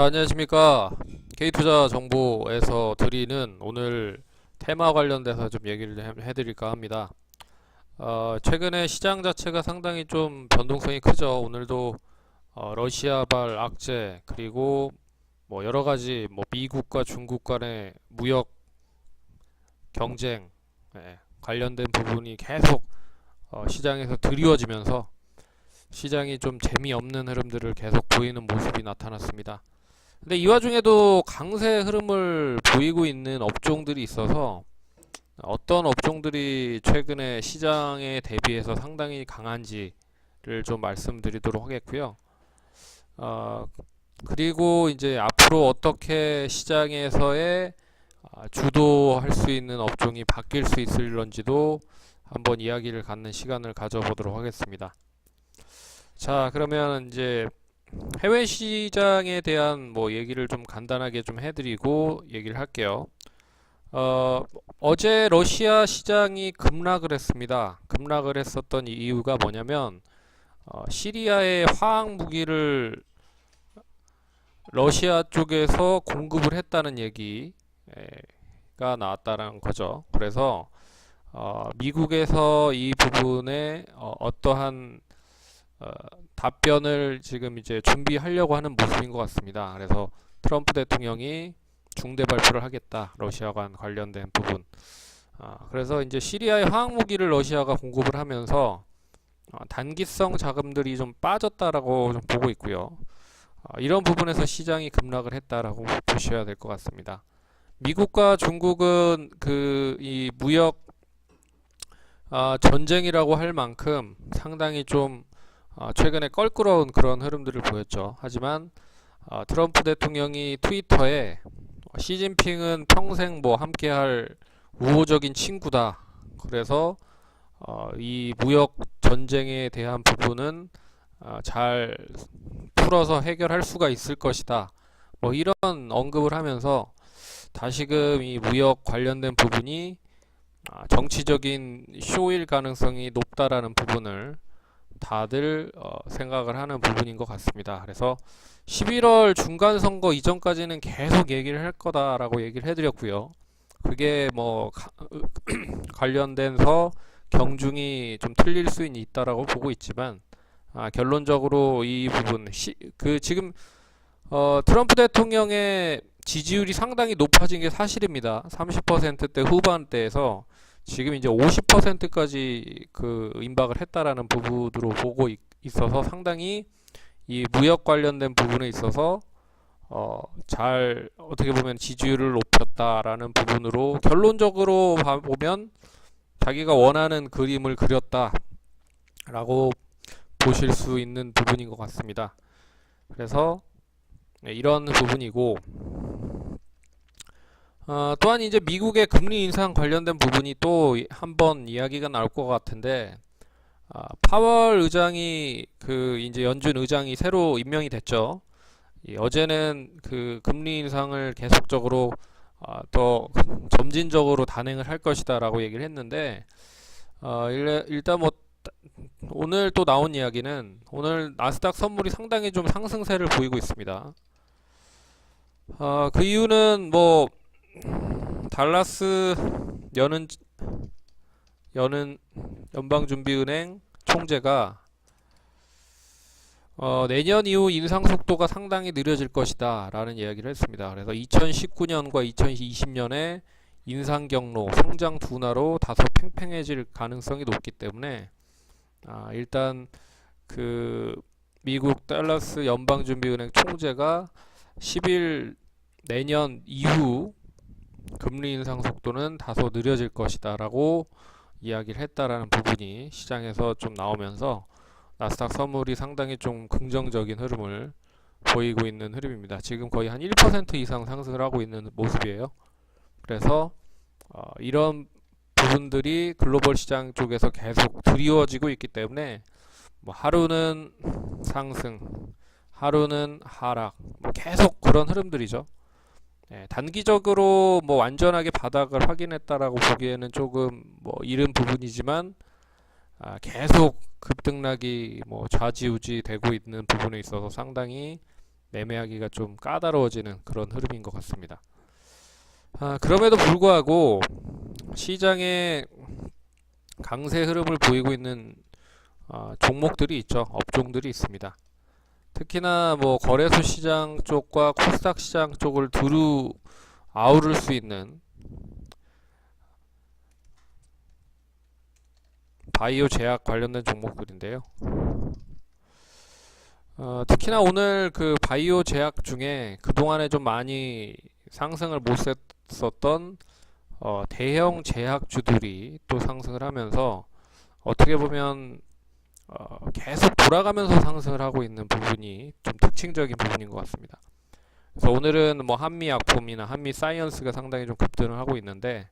자, 안녕하십니까. K투자 정보에서 드리는 오늘 테마 관련돼서 좀 얘기를 해드릴까 합니다. 최근에 시장 자체가 상당히 좀 변동성이 크죠. 오늘도 러시아발 악재 그리고 뭐 여러 가지 뭐 미국과 중국 간의 무역 경쟁 관련된 부분이 계속 시장에서 드리워지면서 시장이 좀 재미없는 흐름들을 계속 보이는 모습이 나타났습니다. 근데 이 와중에도 강세 흐름을 보이고 있는 업종들이 있어서 어떤 업종들이 최근에 시장에 대비해서 상당히 강한지를 좀 말씀드리도록 하겠고요. 어, 그리고 이제 앞으로 어떻게 시장에서의 주도할 수 있는 업종이 바뀔 수 있을런지도 한번 이야기를 갖는 시간을 가져보도록 하겠습니다. 자, 그러면 이제 해외 시장에 대한 뭐 얘기를 좀 간단하게 좀 해드리고 얘기를 할게요. 어제 러시아 시장이 급락을 했습니다. 급락을 했었던 이유가 뭐냐면 시리아의 화학 무기를 러시아 쪽에서 공급을 했다는 얘기가 나왔다는 거죠. 그래서 미국에서 이 부분에 어떠한 답변을 지금 이제 준비하려고 하는 모습인 것 같습니다. 그래서 트럼프 대통령이 중대 발표를 하겠다. 러시아와 관련된 부분. 그래서 이제 시리아의 화학 무기를 러시아가 공급을 하면서 단기성 자금들이 좀 빠졌다라고 좀 보고 있고요. 이런 부분에서 시장이 급락을 했다라고 보셔야 될 것 같습니다. 미국과 중국은 그 이 무역 전쟁이라고 할 만큼 상당히 좀 최근에 껄끄러운 그런 흐름들을 보였죠. 하지만 트럼프 대통령이 트위터에 시진핑은 평생 뭐 함께할 우호적인 친구다. 그래서 이 무역 전쟁에 대한 부분은 잘 풀어서 해결할 수가 있을 것이다. 뭐 이런 언급을 하면서 다시금 이 무역 관련된 부분이 정치적인 쇼일 가능성이 높다라는 부분을 다들 생각을 하는 부분인 것 같습니다. 그래서 11월 중간 선거 이전까지는 계속 얘기를 할 거다라고 얘기를 해드렸고요. 그게 뭐 관련돼서 경중이 좀 틀릴 수는 있다라고 보고 있지만 결론적으로 이 부분 지금 트럼프 대통령의 지지율이 상당히 높아진 게 사실입니다. 30%대 후반대에서 지금 이제 50%까지 그 임박을 했다라는 부분으로 보고 있어서 상당히 이 무역 관련된 부분에 있어서 잘 어떻게 보면 지지율을 높였다라는 부분으로 결론적으로 보면 자기가 원하는 그림을 그렸다라고 보실 수 있는 부분인 것 같습니다. 그래서 이런 부분이고 또한 이제 미국의 금리 인상 관련된 부분이 또 한번 이야기가 나올 것 같은데 파월 의장이 그 이제 연준 의장이 새로 임명이 됐죠. 어제는 그 금리 인상을 계속적으로 더 점진적으로 단행을 할 것이다라고 얘기를 했는데 일단 뭐 오늘 또 나온 이야기는 오늘 나스닥 선물이 상당히 좀 상승세를 보이고 있습니다. 그 이유는 뭐 달라스 여는 연방준비은행 총재가 내년 이후 인상 속도가 상당히 느려질 것이다 라는 이야기를 했습니다. 그래서 2019년과 2020년에 인상 경로, 성장 둔화로 다소 팽팽해질 가능성이 높기 때문에 일단 그 미국 달라스 연방준비은행 총재가 10일 내년 이후 금리 인상 속도는 다소 느려질 것이다 라고 이야기를 했다라는 부분이 시장에서 좀 나오면서 나스닥 선물이 상당히 좀 긍정적인 흐름을 보이고 있는 흐름입니다. 지금 거의 한 1% 이상 상승을 하고 있는 모습이에요. 그래서 이런 부분들이 글로벌 시장 쪽에서 계속 드리워지고 있기 때문에 뭐 하루는 상승, 하루는 하락, 뭐 계속 그런 흐름들이죠. 단기적으로 뭐 완전하게 바닥을 확인했다라고 보기에는 조금 뭐 이른 부분이지만 계속 급등락이 뭐 좌지우지 되고 있는 부분에 있어서 상당히 매매하기가 좀 까다로워지는 그런 흐름인 것 같습니다. 그럼에도 불구하고 시장에 강세 흐름을 보이고 있는 종목들이 있죠. 업종들이 있습니다. 특히나 뭐 거래소 시장 쪽과 코스닥 시장 쪽을 두루 아우를 수 있는 바이오 제약 관련된 종목들인데요. 특히나 오늘 그 바이오 제약 중에 그동안에 좀 많이 상승을 못 했었던 대형 제약주들이 또 상승을 하면서 어떻게 보면 계속 돌아가면서 상승을 하고 있는 부분이 좀 특징적인 부분인 것 같습니다. 그래서 오늘은 뭐 한미약품이나 한미사이언스가 상당히 좀 급등을 하고 있는데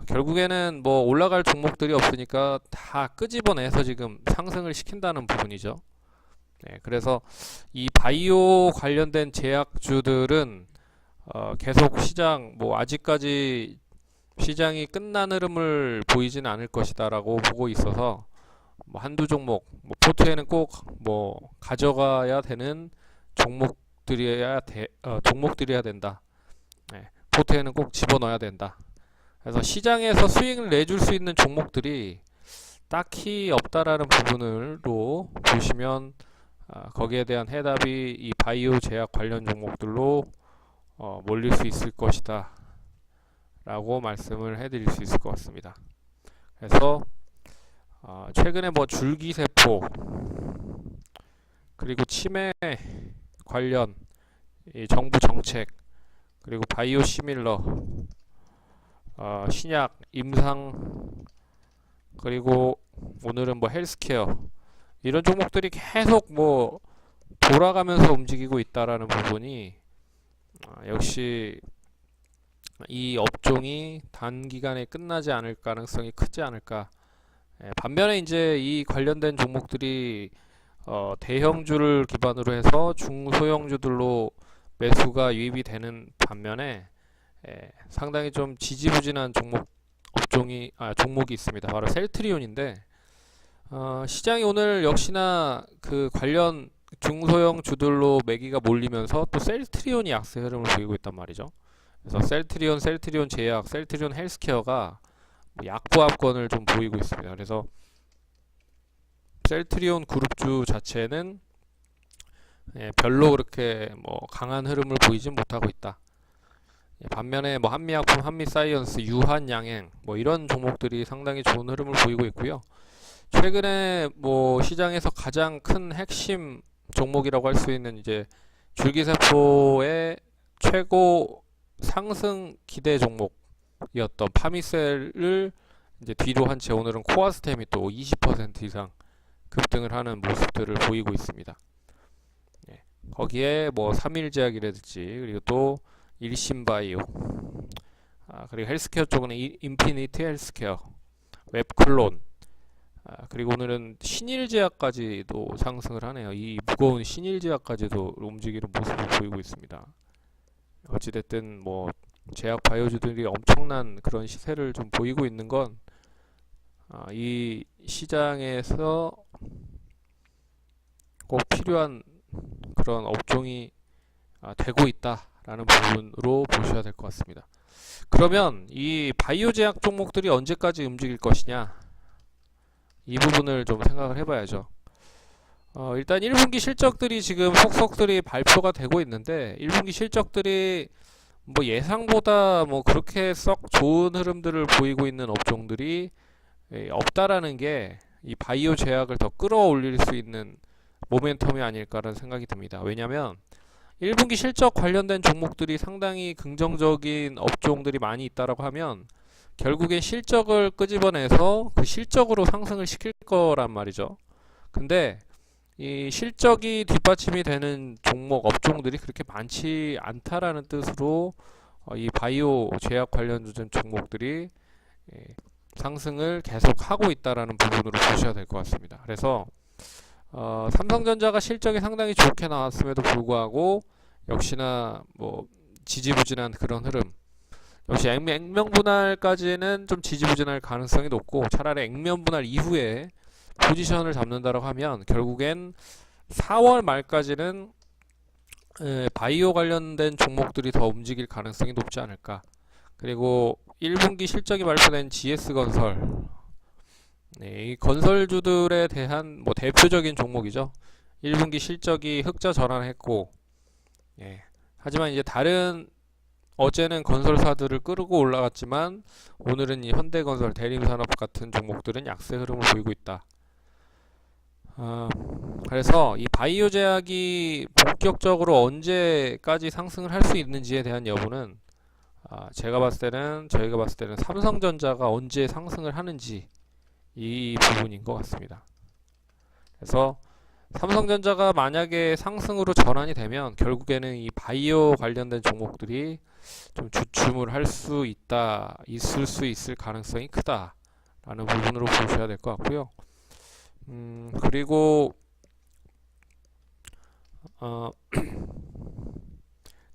결국에는 뭐 올라갈 종목들이 없으니까 다 끄집어내서 지금 상승을 시킨다는 부분이죠. 네, 그래서 이 바이오 관련된 제약주들은 계속 시장 뭐 아직까지 시장이 끝난 흐름을 보이지는 않을 것이다라고 보고 있어서 뭐 한두 종목 뭐 포트에는 꼭 뭐 가져가야 되는 종목들이어야 된다. 네, 포트에는 꼭 집어넣어야 된다. 그래서 시장에서 수익을 내줄 수 있는 종목들이 딱히 없다라는 부분으로 보시면 거기에 대한 해답이 이 바이오 제약 관련 종목들로 몰릴 수 있을 것이다 라고 말씀을 해드릴 수 있을 것 같습니다. 그래서 최근에 뭐 줄기세포 그리고 치매 관련 이 정부 정책 그리고 바이오 시밀러 신약 임상 그리고 오늘은 뭐 헬스케어 이런 종목들이 계속 뭐 돌아가면서 움직이고 있다라는 부분이 역시 이 업종이 단기간에 끝나지 않을 가능성이 크지 않을까. 반면에 이제 이 관련된 종목들이 대형주를 기반으로 해서 중소형주들로 매수가 유입이 되는 반면에 상당히 좀 지지부진한 종목이 있습니다. 바로 셀트리온인데 시장이 오늘 역시나 그 관련 중소형 주들로 매기가 몰리면서 또 셀트리온이 약세 흐름을 보이고 있단 말이죠. 그래서 셀트리온 제약, 셀트리온 헬스케어가 뭐 약보합권을 좀 보이고 있습니다. 그래서 셀트리온 그룹주 자체는 별로 그렇게 뭐 강한 흐름을 보이진 못하고 있다. 반면에 뭐 한미약품, 한미사이언스, 유한양행 뭐 이런 종목들이 상당히 좋은 흐름을 보이고 있고요. 최근에 뭐 시장에서 가장 큰 핵심 종목이라고 할 수 있는 이제 줄기세포의 최고 상승 기대 종목이었던 파미셀을 이제 뒤로 한 채 오늘은 코아스템이 또 20% 이상 급등을 하는 모습들을 보이고 있습니다. 거기에 뭐 삼일제약이라든지 그리고 또 일신바이오 그리고 헬스케어 쪽은 인피니티 헬스케어, 웹클론 그리고 오늘은 신일제약까지도 상승을 하네요. 이 무거운 신일제약까지도 움직이는 모습을 보이고 있습니다. 어찌됐든 뭐 제약 바이오주들이 엄청난 그런 시세를 좀 보이고 있는 건 이 시장에서 꼭 필요한 그런 업종이 되고 있다라는 부분으로 보셔야 될 것 같습니다. 그러면 이 바이오 제약 종목들이 언제까지 움직일 것이냐, 이 부분을 좀 생각을 해봐야죠. 일단 1분기 실적들이 지금 속속들이 발표가 되고 있는데 1분기 실적들이 뭐 예상보다 뭐 그렇게 썩 좋은 흐름들을 보이고 있는 업종들이 없다라는 게 이 바이오 제약을 더 끌어올릴 수 있는 모멘텀이 아닐까라는 생각이 듭니다. 왜냐하면 1분기 실적 관련된 종목들이 상당히 긍정적인 업종들이 많이 있다라고 하면 결국엔 실적을 끄집어내서 그 실적으로 상승을 시킬 거란 말이죠. 근데 이 실적이 뒷받침이 되는 종목 업종들이 그렇게 많지 않다라는 뜻으로 이 바이오 제약 관련된 종목들이 상승을 계속 하고 있다라는 부분으로 보셔야 될 것 같습니다. 그래서 삼성전자가 실적이 상당히 좋게 나왔음에도 불구하고 역시나 뭐 지지부진한 그런 흐름, 역시 액면분할까지는 좀 지지부진할 가능성이 높고 차라리 액면분할 이후에 포지션을 잡는다라고 하면 결국엔 4월 말까지는 바이오 관련된 종목들이 더 움직일 가능성이 높지 않을까. 그리고 1분기 실적이 발표된 GS건설, 이 건설주들에 대한 뭐 대표적인 종목이죠. 1분기 실적이 흑자 전환했고, 하지만 이제 다른 어제는 건설사들을 끌고 올라갔지만 오늘은 이 현대건설, 대림산업 같은 종목들은 약세 흐름을 보이고 있다. 그래서 이 바이오 제약이 본격적으로 언제까지 상승을 할 수 있는지에 대한 여부는 저희가 봤을 때는 삼성전자가 언제 상승을 하는지 이 부분인 것 같습니다. 그래서 삼성전자가 만약에 상승으로 전환이 되면 결국에는 이 바이오 관련된 종목들이 좀 주춤을 할 수 있을 가능성이 크다라는 부분으로 보셔야 될 것 같고요. 그리고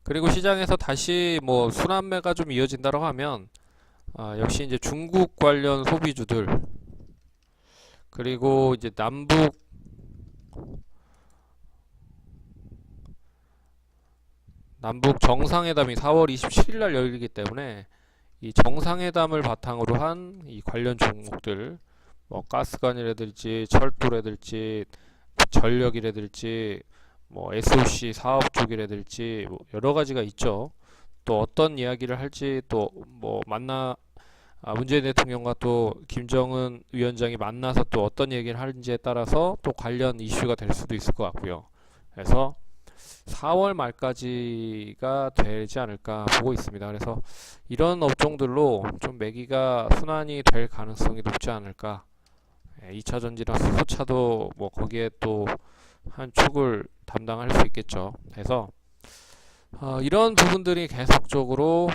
그리고 시장에서 다시 뭐 순환매가 좀 이어진다고 하면 역시 이제 중국 관련 소비주들, 그리고 이제 남북 정상회담이 4월 27일 날 열리기 때문에 이 정상회담을 바탕으로 한 이 관련 종목들, 뭐 가스관이라든지 철도라든지 전력이라든지 뭐 SOC 사업 쪽이라든지 뭐 여러 가지가 있죠. 또 어떤 이야기를 할지 또 뭐 문재인 대통령과 또 김정은 위원장이 만나서 또 어떤 얘기를 하는지에 따라서 또 관련 이슈가 될 수도 있을 것 같고요. 그래서 4월 말까지가 되지 않을까 보고 있습니다. 그래서 이런 업종들로 좀 매기가 순환이 될 가능성이 높지 않을까. 2차 전지나 수소차도 뭐 거기에 또 한 축을 담당할 수 있겠죠. 그래서 이런 부분들이 계속적으로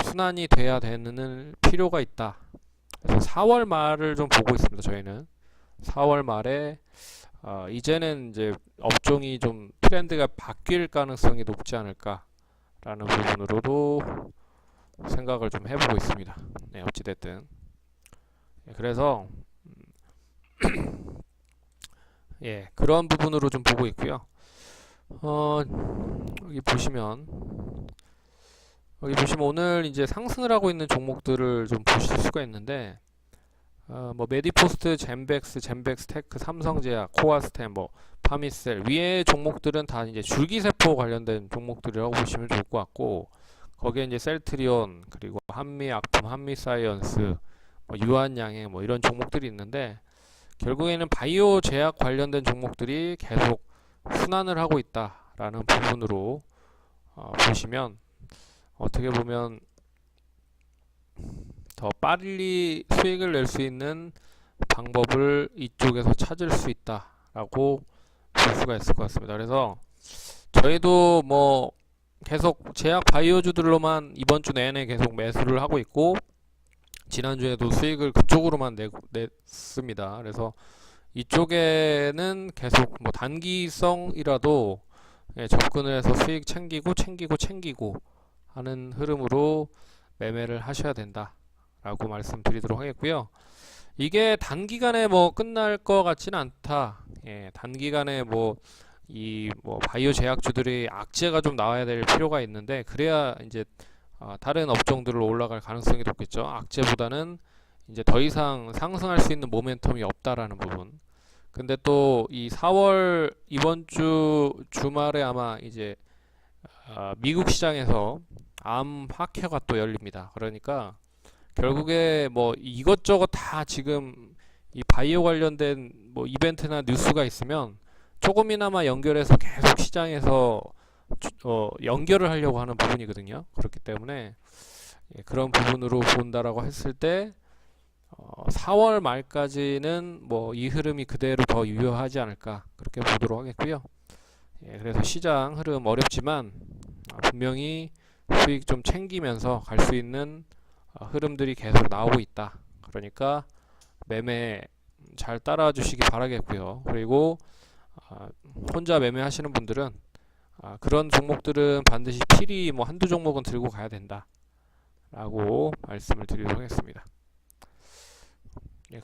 순환이 돼야 되는 필요가 있다. 그래서 4월 말을 좀 보고 있습니다. 저희는 4월 말에 이제는 이제 업종이 좀 트렌드가 바뀔 가능성이 높지 않을까라는 부분으로도 생각을 좀 해보고 있습니다. 네, 어찌됐든. 그래서 그런 부분으로 좀 보고 있고요. 여기 보시면 오늘 이제 상승을 하고 있는 종목들을 좀 보실 수가 있는데, 뭐 메디포스트, 젠백스 테크, 삼성제약, 코아스템, 뭐 파미셀 위의 종목들은 다 이제 줄기세포 관련된 종목들이라고 보시면 좋을 것 같고, 거기에 이제 셀트리온, 그리고 한미약품, 한미사이언스, 뭐 유한양행 뭐 이런 종목들이 있는데, 결국에는 바이오 제약 관련된 종목들이 계속 순환을 하고 있다라는 부분으로 보시면 어떻게 보면 더 빨리 수익을 낼 수 있는 방법을 이쪽에서 찾을 수 있다라고 볼 수가 있을 것 같습니다. 그래서 저희도 뭐 계속 제약 바이오주들로만 이번 주 내내 계속 매수를 하고 있고, 지난주에도 수익을 그쪽으로만 냈습니다. 그래서 이쪽에는 계속 뭐 단기성이라도 접근을 해서 수익 챙기고 하는 흐름으로 매매를 하셔야 된다라고 말씀드리도록 하겠고요. 이게 단기간에 뭐 끝날 것 같지는 않다. 단기간에 뭐 바이오 제약주들이 악재가 좀 나와야 될 필요가 있는데, 그래야 이제 다른 업종들로 올라갈 가능성이 높겠죠. 악재보다는 이제 더 이상 상승할 수 있는 모멘텀이 없다라는 부분. 근데 또 이 4월 이번 주 주말에 아마 이제 미국 시장에서 암 학회가 또 열립니다. 그러니까 결국에 뭐 이것저것 다 지금 이 바이오 관련된 뭐 이벤트나 뉴스가 있으면 조금이나마 연결해서 계속 시장에서 연결을 하려고 하는 부분이거든요. 그렇기 때문에 그런 부분으로 본다라고 했을 때 4월 말까지는 뭐 이 흐름이 그대로 더 유효하지 않을까 그렇게 보도록 하겠고요. 그래서 시장 흐름 어렵지만 분명히 수익 좀 챙기면서 갈 수 있는 흐름들이 계속 나오고 있다. 그러니까 매매 잘 따라와 주시기 바라겠고요. 그리고 혼자 매매하시는 분들은 그런 종목들은 반드시 필히 뭐 한두 종목은 들고 가야 된다 라고 말씀을 드리도록 하겠습니다.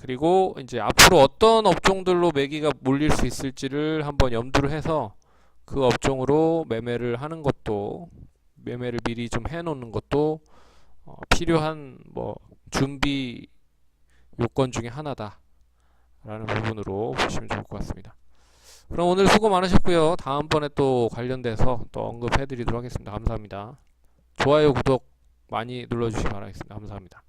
그리고 이제 앞으로 어떤 업종들로 매기가 몰릴 수 있을지를 한번 염두를 해서 그 업종으로 매매를 하는 것도, 매매를 미리 좀 해놓는 것도 필요한 뭐 준비 요건 중에 하나다 라는 부분으로 보시면 좋을 것 같습니다. 그럼 오늘 수고 많으셨고요. 다음번에 또 관련돼서 또 언급해 드리도록 하겠습니다. 감사합니다. 좋아요, 구독 많이 눌러주시기 바라겠습니다. 감사합니다.